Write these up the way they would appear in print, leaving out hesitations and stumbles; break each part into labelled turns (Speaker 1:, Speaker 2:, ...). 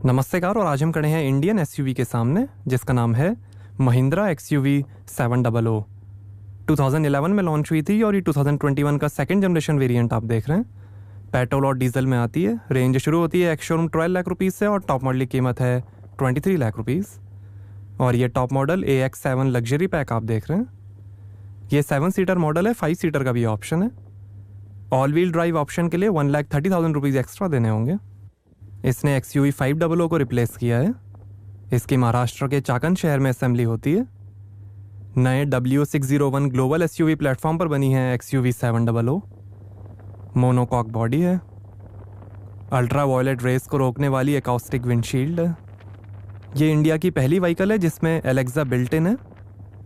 Speaker 1: नमस्तेकार। और आज हम खड़े हैं इंडियन एसयूवी के सामने जिसका नाम है महिंद्रा एक्सयूवी 700। 2011 में लॉन्च हुई थी और ये 2021 का सेकंड जनरेशन वेरिएंट आप देख रहे हैं। पेट्रोल और डीजल में आती है। रेंज शुरू होती है एक्स शोरूम 12 लाख रुपीज़ से और टॉप मॉडल की कीमत है 23 लाख रुपीज़। और ये top model AX7 luxury pack आप देख रहे हैं। ये 7 सीटर मॉडल है, 5 सीटर का भी ऑप्शन है। ऑल व्हील ड्राइव ऑप्शन के लिए 1,30,000 रुपीज़ एक्स्ट्रा देने होंगे। इसने XUV 500 को रिप्लेस किया है। इसकी महाराष्ट्र के चाकन शहर में असेंबली होती है। नए W601 ग्लोबल SUV प्लेटफॉर्म पर बनी है XUV 700। मोनोकॉक बॉडी है। अल्ट्रा वायलेट रेस को रोकने वाली एकॉस्टिक विंडशील्ड है। ये इंडिया की पहली व्हीकल है जिसमें एलेक्सा बिल्ट इन है,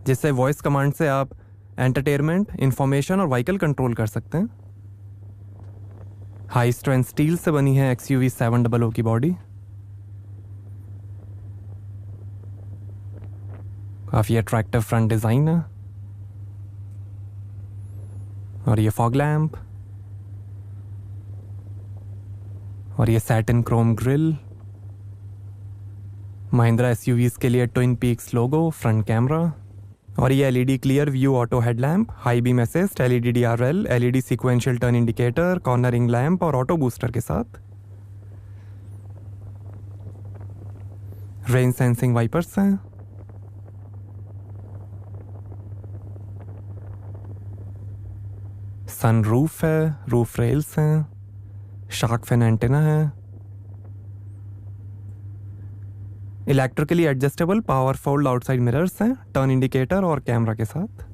Speaker 1: जिससे वॉइस कमांड से आप एंटरटेनमेंट, इंफॉर्मेशन और व्हीकल कंट्रोल कर सकते हैं। हाई स्ट्रेंथ स्टील से बनी है XUV 700 की बॉडी। काफ़ी अट्रैक्टिव फ्रंट डिज़ाइन है। और ये फॉग लैम्प और ये satin Chrome grill. Mahindra SUVs के लिए ट्विन पीक्स लोगो, फ्रंट कैमरा और ये LED clear view auto headlamp, high beam assist, LED DRL, LED sequential turn indicator, cornering lamp और ऑटो बूस्टर के साथ। रेन सेंसिंग वाइपर्स हैं। सन रूफ है, रूफ रेल्स हैं, शार्क फिन एंटेना है। Electrically adjustable power fold outside mirrors हैं, turn indicator और camera के साथ।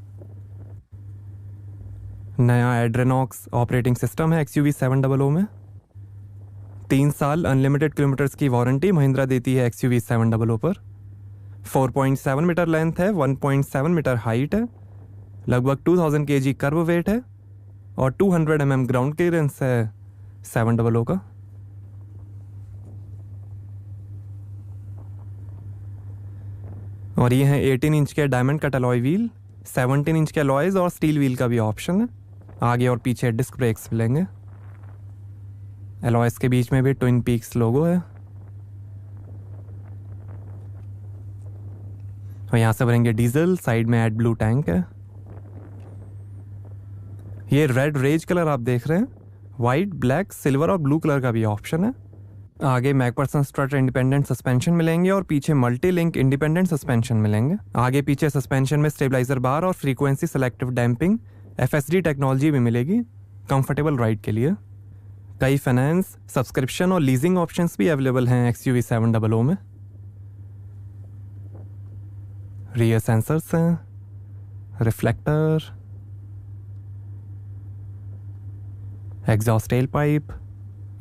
Speaker 1: नया एड्रेनॉक्स ऑपरेटिंग सिस्टम है XUV 700 में। 3 साल अनलिमिटेड किलोमीटर्स की वारंटी महिंद्रा देती है XUV 700 पर। 4.7 मीटर लेंथ है, 1.7 मीटर हाइट है, लगभग 2000 kg कर्व वेट है और 200 mm ग्राउंड क्लियरेंस है 700 का। और ये हैं 18 इंच के diamond cut alloy wheel, 17 inch के अलॉयज और स्टील व्हील का भी ऑप्शन है। आगे और पीछे डिस्क ब्रेक्स मिलेंगे। अलॉयज के बीच में भी ट्विन पीक्स लोगो है। और यहाँ से भरेंगे डीजल। साइड में एड ब्लू टैंक है। ये रेड रेज कलर आप देख रहे हैं। वाइट, ब्लैक, सिल्वर और ब्लू कलर का भी ऑप्शन है। आगे मैकपर्सन स्ट्रट इंडिपेंडेंट सस्पेंशन मिलेंगे और पीछे मल्टी लिंक इंडिपेंडेंट सस्पेंशन मिलेंगे। आगे पीछे सस्पेंशन में स्टेबलाइजर बार और frequency selective damping FSD technology भी मिलेगी कंफर्टेबल राइड के लिए। कई फाइनेंस, सब्सक्रिप्शन और लीजिंग ऑप्शंस भी अवेलेबल हैं XUV 700 में। रियर सेंसर्स हैं, reflector, exhaust tail pipe,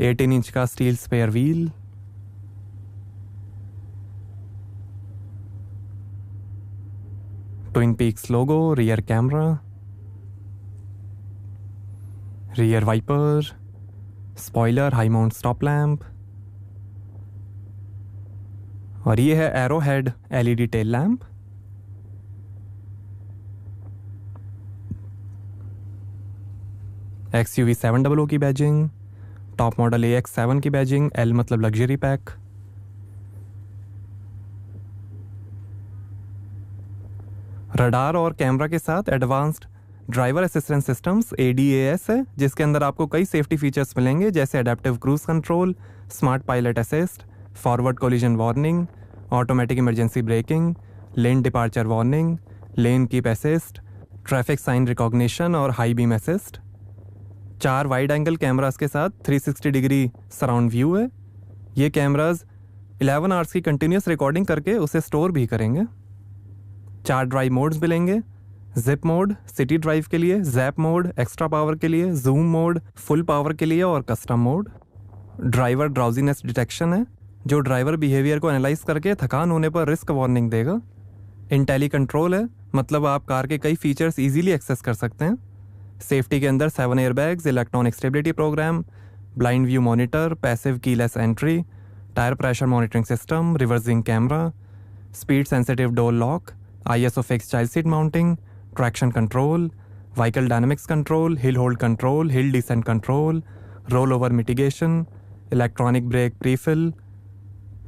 Speaker 1: 18 inch का steel spare wheel, twin peaks logo, rear camera, rear wiper, spoiler, high mount stop lamp और ये है arrow head LED tail lamp. XUV 700 की badging, top model AX7 की badging, L मतलब luxury pack. Radar और camera के साथ advanced driver assistance systems ADAS है, जिसके अंदर आपको कई सेफ्टी फीचर्स मिलेंगे जैसे adaptive cruise control, smart pilot assist, forward collision warning, automatic emergency braking, lane departure warning, lane keep assist, traffic sign recognition और high beam assist. 4 wide angle cameras के साथ 360 डिग्री सराउंड व्यू है। ये cameras 11 hours की continuous recording करके उसे store भी करेंगे। 4 ड्राइव मोड्स मिलेंगे। जिप मोड सिटी ड्राइव के लिए, जैप मोड एक्स्ट्रा पावर के लिए, जूम मोड फुल पावर के लिए और custom mode. Driver drowsiness detection है, जो ड्राइवर बिहेवियर को एनालाइज करके थकान होने पर रिस्क वार्निंग देगा। इंटेली कंट्रोल है, मतलब आप कार के कई फीचर्स इजीली एक्सेस कर सकते हैं। सेफ्टी के अंदर 7 airbags, electronic stability program, blind view monitor, passive keyless entry, tyre pressure monitoring system, reversing camera, speed sensitive door lock, ISO fix child seat mounting, traction control, vehicle dynamics control, hill hold control, hill descent control, roll over mitigation, electronic brake prefill,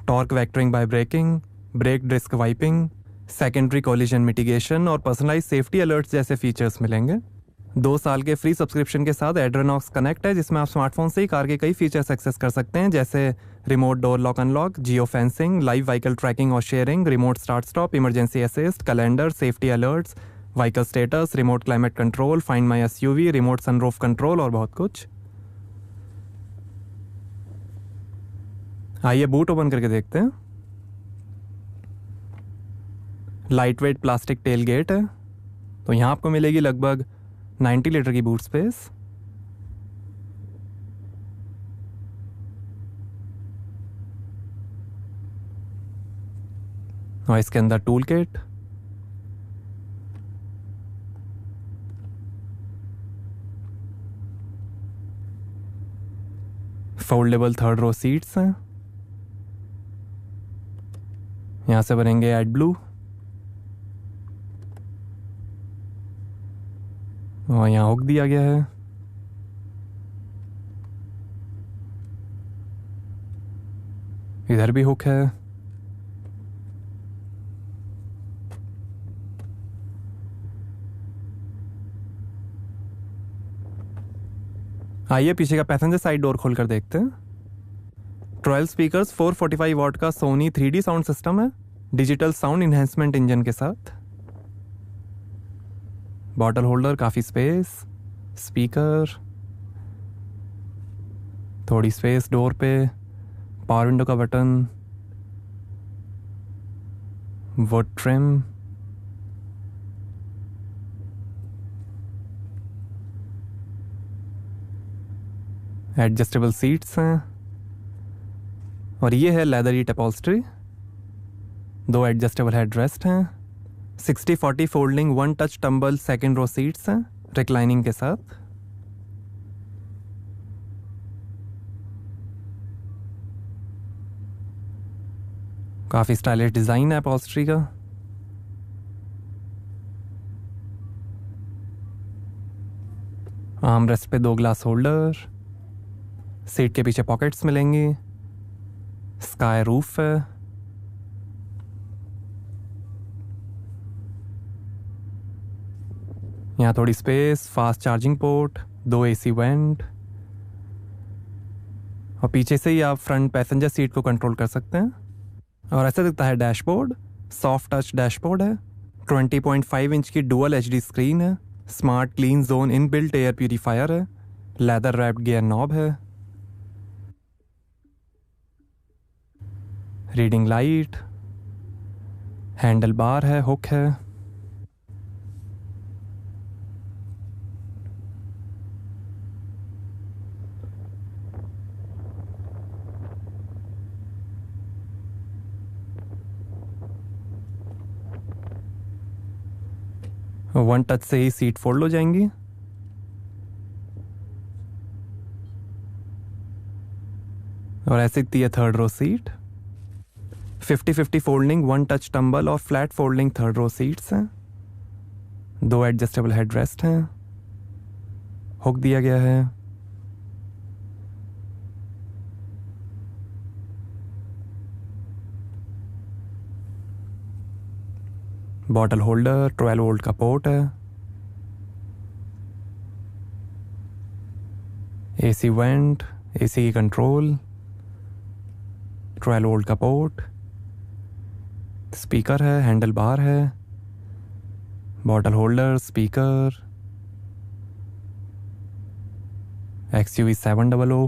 Speaker 1: torque vectoring by braking, brake disc wiping, secondary collision mitigation और personalise safety alerts जैसे features मिलेंगे। 2 साल के free subscription के साथ एड्रेनॉक्स connect है, जिसमें आप स्मार्टफोन से ही कार के कई फीचर्स एक्सेस कर सकते हैं, जैसे remote door lock unlock, geofencing, live vehicle tracking और sharing, remote start stop, emergency assist, calendar, safety alerts, vehicle status, remote climate control, find my SUV, remote sunroof control और बहुत कुछ। आइए boot open करके देखते हैं। Lightweight plastic tailgate है, तो यहाँ आपको मिलेगी लगभग 90 लीटर की बूट स्पेस। और इसके अंदर tool kit, foldable 3rd row seats हैं, यहाँ से बनेंगे एड ब्लू, और यहाँ हुक दिया गया है। इधर भी हुक है। आइए पीछे का पैसेंजर साइड डोर खोल कर देखते हैं। 12 स्पीकर्स, 445 वॉट का सोनी 3D साउंड सिस्टम है, डिजिटल साउंड इन्हेंसमेंट इंजन के साथ। बॉटल होल्डर, काफ़ी स्पेस, स्पीकर, थोड़ी स्पेस डोर पे, पावर विंडो का button, wood trim, adjustable seats हैं, और ये है leatherette upholstery. 2 adjustable headrest हैं, 60-40 folding 1 touch tumble 2nd row seats हैं रिक्लाइनिंग के साथ। काफ़ी स्टाइलिश डिज़ाइन है अपॉल्स्ट्री का। आर्म रेस्ट पे 2 ग्लास होल्डर, सीट के पीछे पॉकेट्स मिलेंगी, स्काई रूफ है, यहाँ थोड़ी space, fast charging port, 2 AC went, और पीछे से ही आप फ्रंट पैसेंजर सीट को कंट्रोल कर सकते हैं। और ऐसा दिखता है डैशबोर्ड। सॉफ्ट टच डैशबोर्ड है, 20.5 इंच की डुअल HD स्क्रीन है, smart clean zone inbuilt air purifier है, लेदर रैप्ड गियर नॉब है, रीडिंग लाइट, हैंडल बार है, हुक है। वन टच से ही सीट फोल्ड हो जाएंगी। और ऐसे दिखती है 3rd row seat. 50-50 folding 1 touch tumble और flat folding 3rd row seats हैं। 2 एडजस्टेबल हेडरेस्ट हैं, हुक दिया गया है। बॉटल होल्डर, 12 वोल्ट का पोर्ट है, AC वेंट, AC की कंट्रोल, 12 वोल्ट का पोर्ट, स्पीकर है, हैंडल बार है, bottle holder, speaker, XUV 700,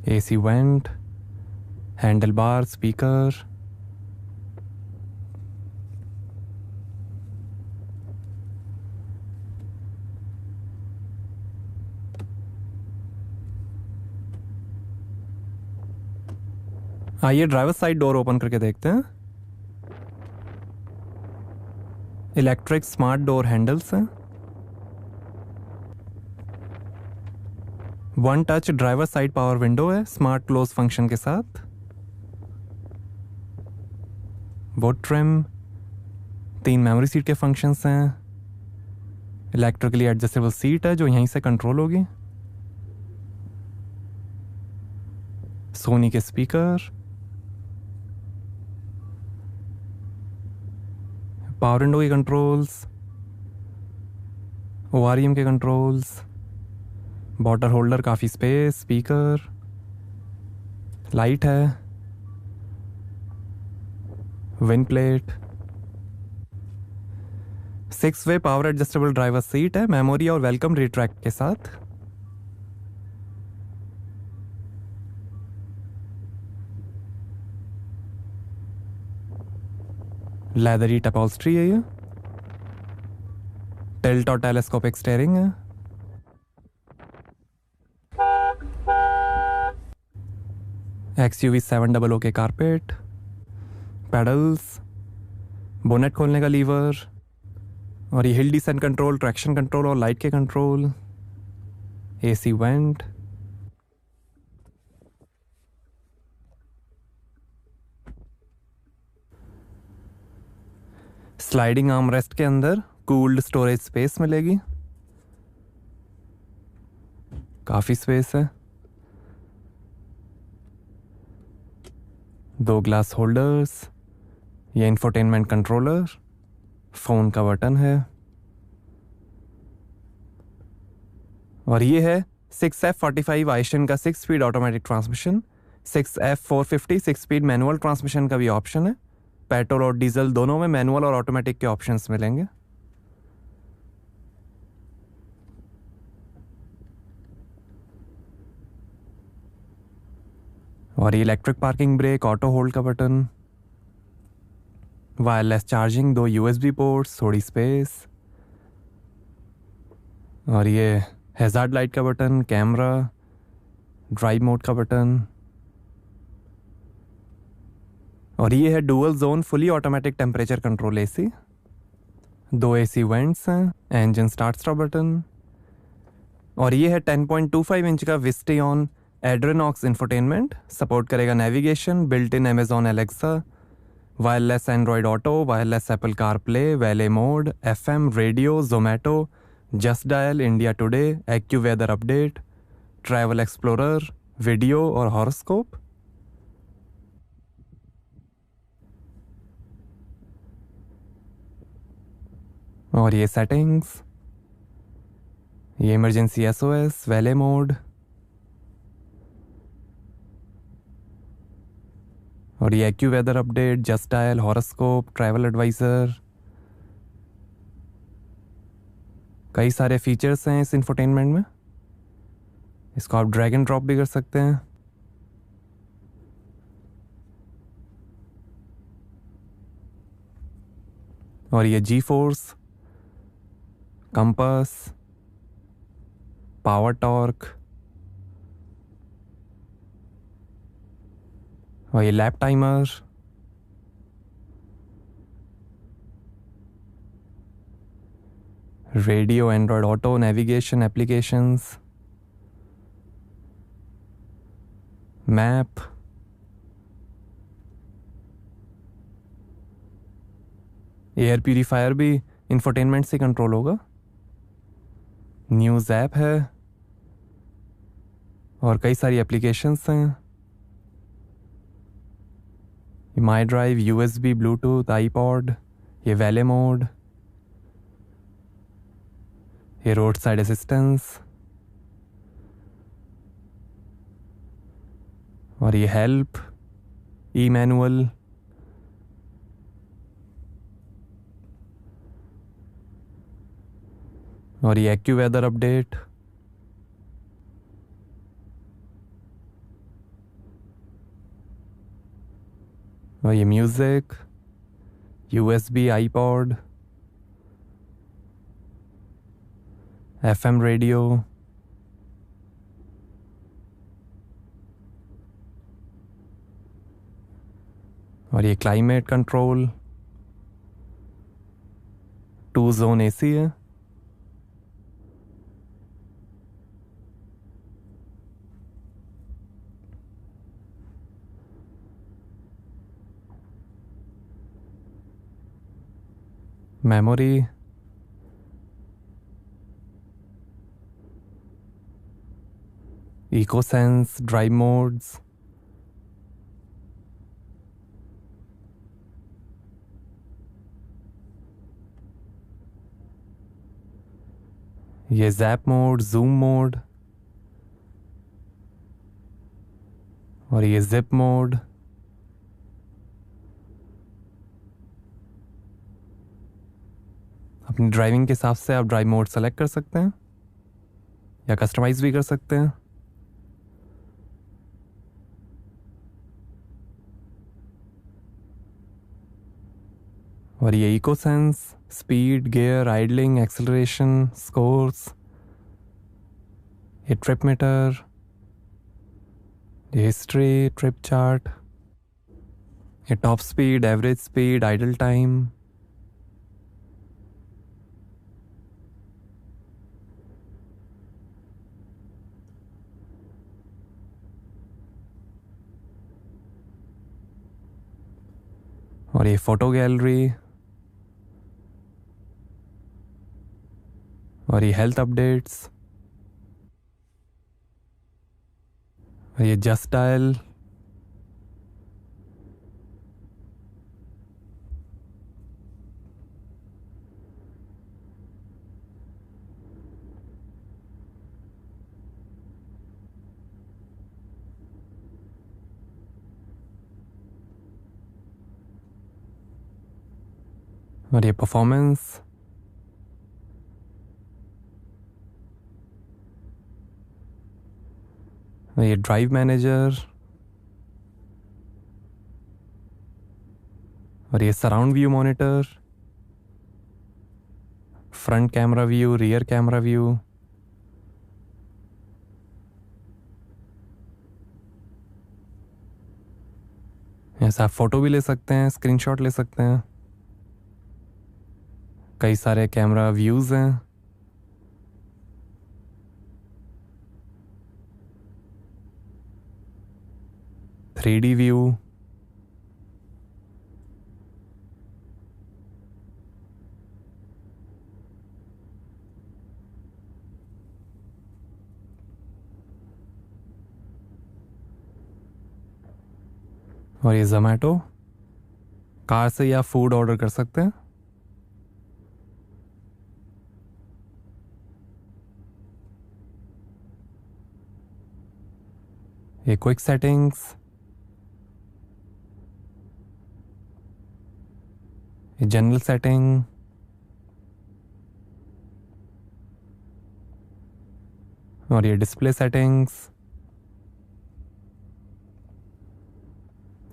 Speaker 1: AC vent, handle bar, speaker. आइए ड्राइवर साइड डोर ओपन करके देखते हैं। इलेक्ट्रिक स्मार्ट डोर हैंडल्स हैं, 1 touch driver side power window है स्मार्ट क्लोज फंक्शन के साथ, वुड ट्रिम, 3 मेमोरी सीट के फंक्शंस हैं, इलेक्ट्रिकली एडजस्टेबल सीट है जो यहीं से कंट्रोल होगी, सोनी के स्पीकर, पावर विंडो के कंट्रोल्स, OREM के कंट्रोल्स, बॉटल होल्डर, काफ़ी स्पेस, स्पीकर, लाइट है, विंड प्लेट, 6-वे पावर एडजस्टेबल ड्राइवर सीट है, मेमोरी और वेलकम रिट्रैक्ट के साथ। लेदरी टपॉल्स्ट्री है ये, टिल्ट और टेलीस्कोपिक स्टीयरिंग है, XUV 700 के कारपेट, पेडल्स, बोनेट खोलने का लीवर, और ये हिल डिसेंट कंट्रोल, ट्रैक्शन कंट्रोल और लाइट के control, AC went, sliding armrest के अंदर कूल्ड स्टोरेज स्पेस मिलेगी, काफ़ी स्पेस है, 2 ग्लास होल्डर्स, ये इंफोटेनमेंट कंट्रोलर, फ़ोन का बटन है, और ये है 6F45 आइशन का 6 speed automatic transmission, 6F450 6 speed manual transmission का भी ऑप्शन है। पेट्रोल और डीजल दोनों में मैनुअल और ऑटोमेटिक के ऑप्शंस मिलेंगे। और ये electric parking brake, auto hold का button, wireless charging, 2 USB ports, थोड़ी स्पेस, और ये हैजार्ड लाइट का बटन, कैमरा, ड्राइव मोड का बटन, और ये है dual zone fully automatic temperature control AC, 2 AC vents हैं, इंजन स्टार्ट स्टॉप बटन, और ये है 10.25 इंच का विस्टियन एड्रेनॉक्स इंफोटेनमेंट, सपोर्ट करेगा navigation, built in Amazon Alexa, wireless Android auto, wireless Apple CarPlay, वैले mode, FM, radio, Zomato, Justdial, India Today, AccuWeather update, travel explorer, video और horoscope. और ये settings, ये emergency SOS, वैले mode, और ये AccuWeather update, Justdial, horoscope, travel adviser, कई सारे features हैं इस इंफोटेनमेंट में। इसको आप ड्रैग एंड ड्रॉप भी कर सकते हैं। और ये G-फोर्स, कंपास, पावर टॉर्क, और ये lap timer, radio, Android auto, navigation applications, map, air purifier भी इंफोटेनमेंट से कंट्रोल होगा, न्यूज़ ऐप है, और कई सारी एप्लीकेशंस हैं, my drive, USB, Bluetooth, iPod, ये वैले मोड, ये रोड साइड असिस्टेंस, और ये हेल्प, ई मैनुअल, और ये एक्यू वेदर अपडेट, और ये music, USB, iPod, FM radio, और ये क्लाइमेट कंट्रोल, 2 जोन AC है, मेमोरी, इकोसेंस, ड्राइव मोड्स, ये जैप मोड, जूम मोड, और ये जिप मोड। अपनी ड्राइविंग के हिसाब से आप ड्राइव मोड सेलेक्ट कर सकते हैं या कस्टमाइज भी कर सकते हैं। और ये eco sense, speed, gear, idling, acceleration, scores, ये ट्रिप मीटर, ये हिस्ट्री, ट्रिप चार्ट, ये top speed, average speed, idle time. और ये फोटो गैलरी, और ये हेल्थ अपडेट्स, और ये जस्ट डायल, और ये परफॉर्मेंस, और ये ड्राइव मैनेजर, और ये surround view monitor, front camera view, rear camera view. ऐसा आप फोटो भी ले सकते हैं, स्क्रीनशॉट ले सकते हैं। कई सारे कैमरा व्यूज हैं। थ्री डी व्यू, और ये जोमैटो, कार से या फूड ऑर्डर कर सकते हैं। ये क्विक सेटिंग्स, ये जनरल सेटिंग, और ये डिस्प्ले सेटिंग्स,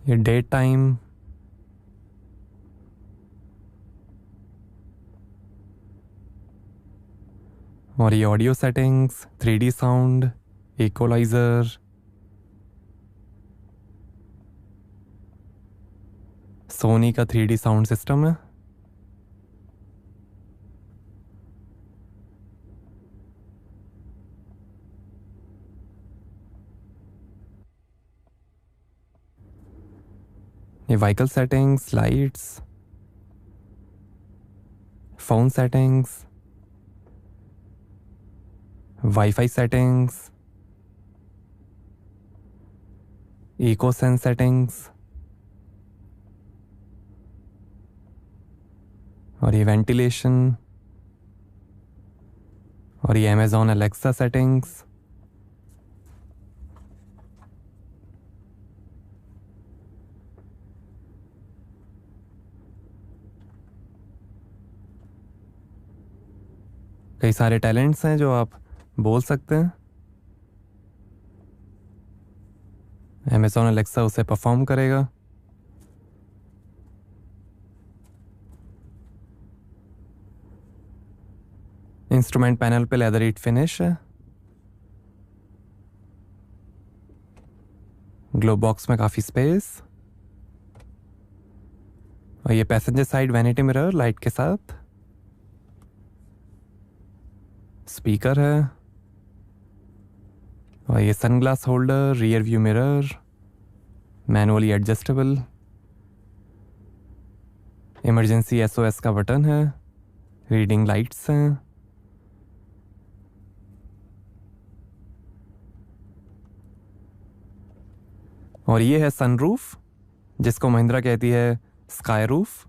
Speaker 1: ये डेट टाइम, और ये audio settings, 3D sound, equaliser, Sony का 3D साउंड सिस्टम है। ये vehicle settings, lights, phone settings, wifi settings, eco sense settings, और ये वेंटिलेशन, और ये अमेज़ॉन अलेक्सा सेटिंग्स। कई सारे टैलेंट्स हैं जो आप बोल सकते हैं। अमेज़ॉन अलेक्सा उसे परफॉर्म करेगा। इंस्ट्रूमेंट पैनल पे लेदर ईट फिनिश है। ग्लो बॉक्स में काफ़ी स्पेस, और ये passenger side vanity mirror light के साथ, स्पीकर है, और ये sunglass holder, rear view mirror, manually adjustable, emergency SOS का बटन है, रीडिंग लाइट्स हैं, और ये है सनरूफ, जिसको महिंद्रा कहती है स्काई रूफ।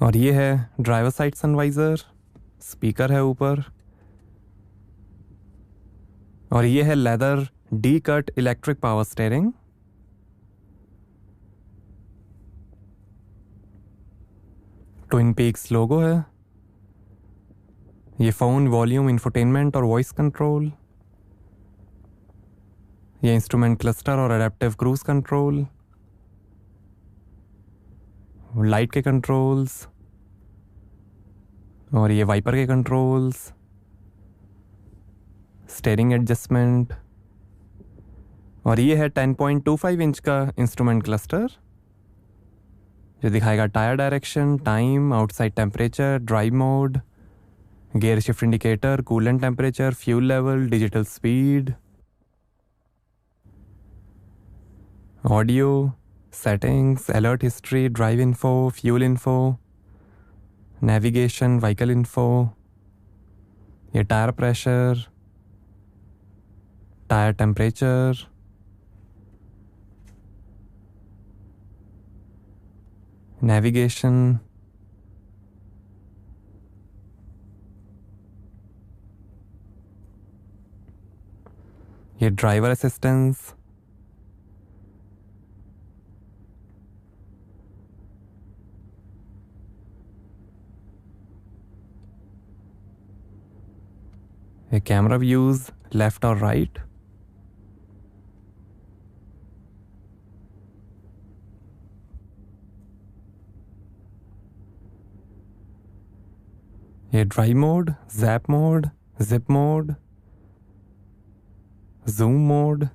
Speaker 1: और ये है ड्राइवर साइड सनवाइज़र, स्पीकर है ऊपर, और ये है leather D cut electric power steering. Twin peaks logo है। ये फ़ोन वॉल्यूम इंफोटेनमेंट और वॉइस कंट्रोल, ये इंस्ट्रूमेंट क्लस्टर और एडेप्टिव क्रूज कंट्रोल, लाइट के कंट्रोल्स, और ये वाइपर के कंट्रोल्स, स्टीयरिंग एडजस्टमेंट, और ये है 10.25 इंच का इंस्ट्रूमेंट क्लस्टर जो दिखाएगा tyre direction, time, outside temperature, drive mode, gear shift indicator, coolant temperature, fuel level, digital speed, audio, settings, alert history, drive info, fuel info, navigation, vehicle info, ये tyre pressure, tyre temperature, navigation, ये driver assistance, ये camera views left और right, ये drive mode, zap mode, zip mode, zoom mode,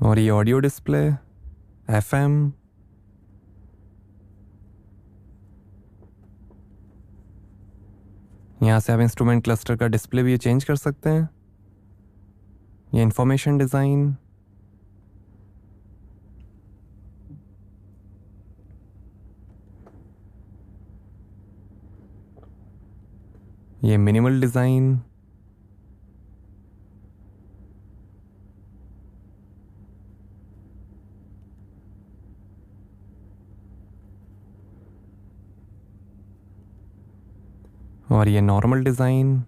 Speaker 1: और ये audio display, FM, यहाँ से आप इंस्ट्रूमेंट क्लस्टर का डिस्प्ले भी चेंज कर सकते हैं। ये इंफॉर्मेशन डिज़ाइन, ये मिनिमल डिज़ाइन, और ये नॉर्मल डिज़ाइन,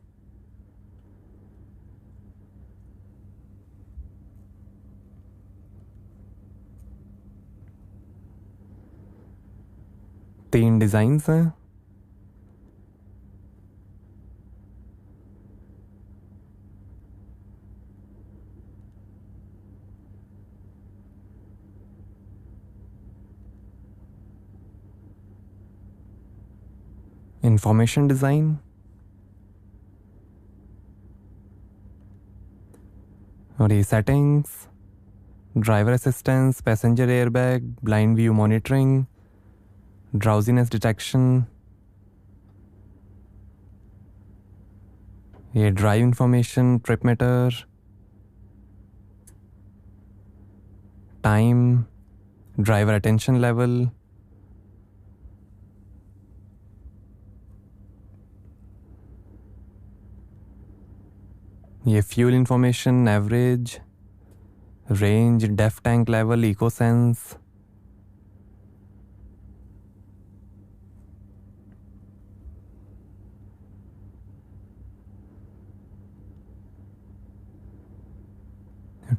Speaker 1: तीन डिज़ाइंस हैं। इंफॉर्मेशन डिज़ाइन, और ये settings, driver assistance, passenger airbag, blind view monitoring, drowsiness detection, ये drive information, trip meter, time, driver attention level, ये fuel information, average, range, DEF tank level, eco sense,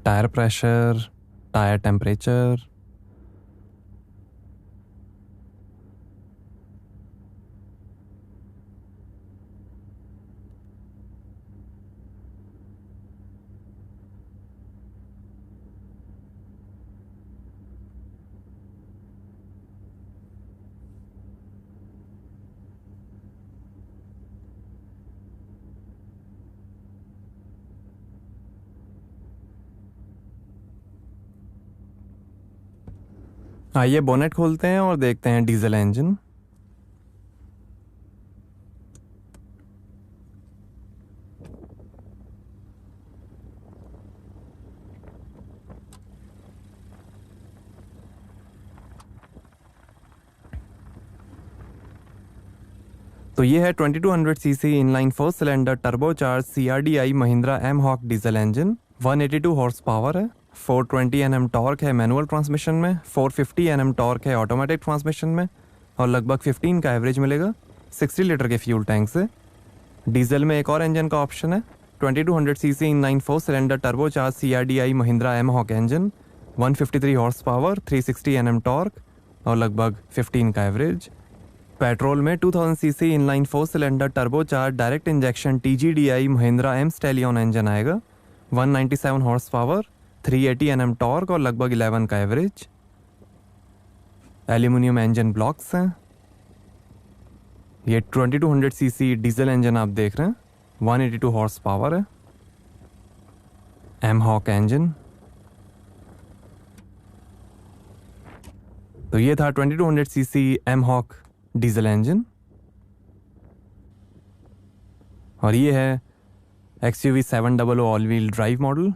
Speaker 1: tyre pressure, tyre temperature, आइए bonnet खोलते हैं और देखते हैं diesel engine. तो ये है 2200 CC inline 4 cylinder turbocharge CRDI Mahindra M-Hawk diesel engine. 182 horse power है, 420 Nm टॉर्क है मैनुअल ट्रांसमिशन में, 450 Nm टॉर्क है ऑटोमेटिक ट्रांसमिशन में, और लगभग 15 का एवरेज मिलेगा 60 लीटर के फ्यूल टैंक से। डीजल में एक और इंजन का ऑप्शन है, 2200 CC inline 4 cylinder turbocharge CRDI Mahindra M-Hawk engine, 153 horse power, 360 Nm torque और लगभग 15 का एवरेज। पेट्रोल में 2000 CC inline 4 cylinder turbocharge direct injection TGDI Mahindra M stallion engine आएगा, 197 हॉर्स पावर, 380 Nm टॉर्क और लगभग 11 का एवरेज। एल्यूमिनियम इंजन ब्लॉक्स हैं। ये 2200 सीसी डीजल इंजन आप देख रहे हैं, 182 हॉर्स पावर है, M-Hawk इंजन। तो ये था 2200 सीसी M-Hawk डीजल इंजन। और ये है XUV 700 all wheel drive model.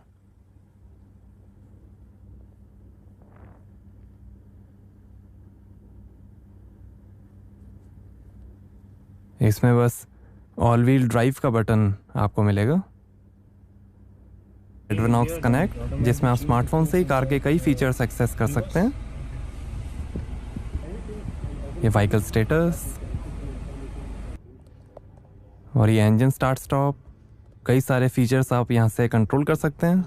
Speaker 1: इसमें बस ऑल व्हील ड्राइव का बटन आपको मिलेगा। एडवानॉक्स कनेक्ट, जिसमें आप स्मार्टफोन से ही कार के कई फीचर्स एक्सेस कर सकते हैं। ये व्हीकल स्टेटस और ये इंजन स्टार्ट स्टॉप, कई सारे फीचर्स आप यहाँ से कंट्रोल कर सकते हैं।